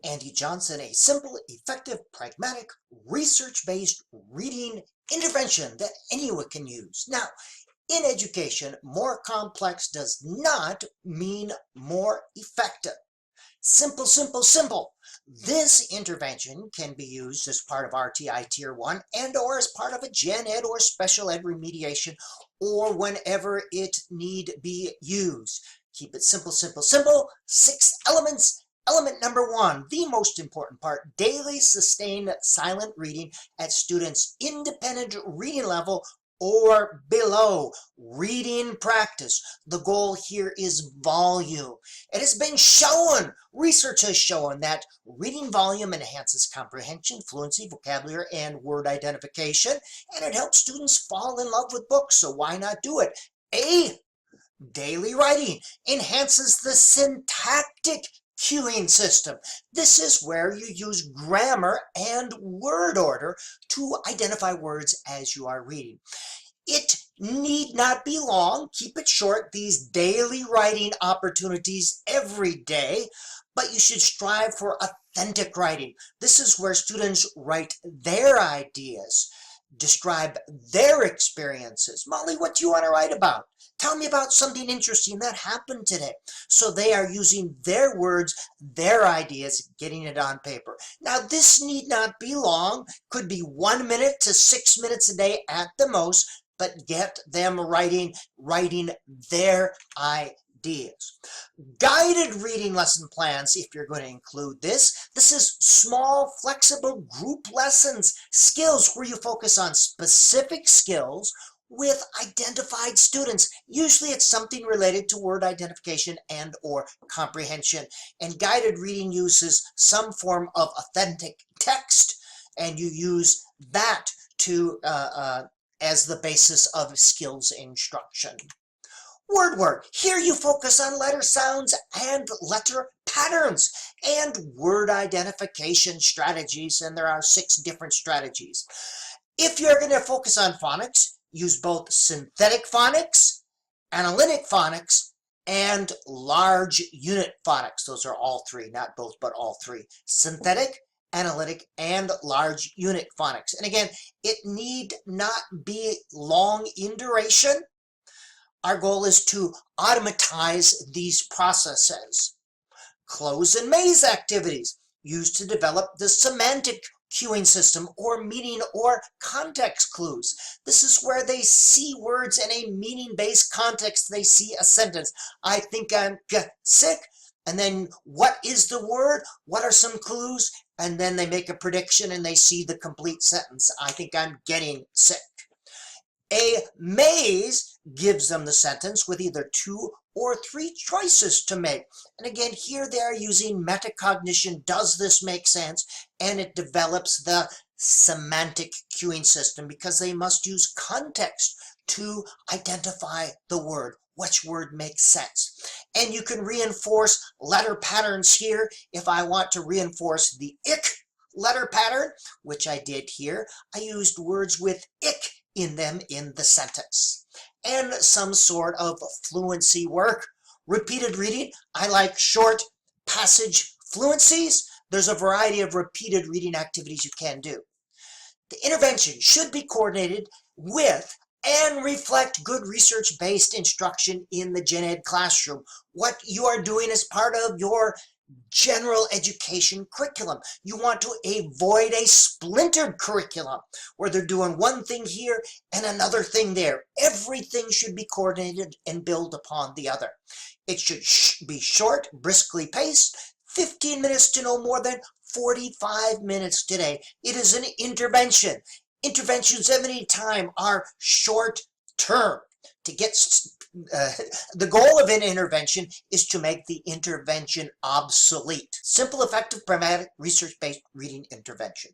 Andy Johnson, a simple, effective, pragmatic, research-based reading intervention that anyone can use. Now, in education, more complex does not mean more effective. Simple, simple, simple. This intervention can be used as part of RTI Tier 1 and or as part of a Gen Ed or special ed remediation or whenever it need be used. Keep it simple, simple, simple. 6 elements. Element number 1, the most important part, daily sustained silent reading at students' independent reading level or below. Reading practice. The goal here is volume. It has been shown, research has shown that reading volume enhances comprehension, fluency, vocabulary, and word identification, and it helps students fall in love with books, so why not do it? Daily writing enhances the syntactic cueing system. This is where you use grammar and word order to identify words as you are reading. It need not be long. Keep it short. These daily writing opportunities every day, but you should strive for authentic writing. This is where students write their ideas, describe their experiences. Molly, what do you want to write about? Tell me about something interesting that happened today. So they are using their words, their ideas, getting it on paper. Now, this need not be long. Could be 1 minute to 6 minutes a day at the most, but get them writing their ideas. Guided reading lesson plans, if you're going to include this. This is small, flexible group lessons, skills where you focus on specific skills with identified students. Usually it's something related to word identification and or comprehension. And guided reading uses some form of authentic text, and you use that to as the basis of skills instruction. Word work. Here you focus on letter sounds and letter patterns and word identification strategies, and there are 6 different strategies. If you're going to focus on phonics, use both synthetic phonics, analytic phonics, and large unit phonics. Those are all 3, not both, but all 3. Synthetic, analytic, and large unit phonics. And again, it need not be long in duration. Our goal is to automatize these processes. Close and maze activities used to develop the semantic cueing system or meaning or context clues. This is where they see words in a meaning-based context. They see a sentence. I think I'm sick. And then what is the word? What are some clues? And then they make a prediction and they see the complete sentence. I think I'm getting sick. A maze gives them the sentence with either 2 or 3 choices to make. And again, here they are using metacognition. Does this make sense? And it develops the semantic cueing system because they must use context to identify the word. Which word makes sense? And you can reinforce letter patterns here. If I want to reinforce the ick letter pattern, which I did here, I used words with ick in them in the sentence. And some sort of fluency work. Repeated reading. I like short passage fluencies. There's a variety of repeated reading activities you can do. The intervention should be coordinated with and reflect good research-based instruction in the Gen Ed classroom. What you are doing as part of your general education curriculum. You want to avoid a splintered curriculum where they're doing one thing here and another thing there. Everything should be coordinated and build upon the other. It should be short, briskly paced, 15 minutes to no more than 45 minutes today. It is an intervention. Interventions of any time are short term. To get the goal of an intervention is to make the intervention obsolete. Simple, effective, pragmatic, research-based reading intervention.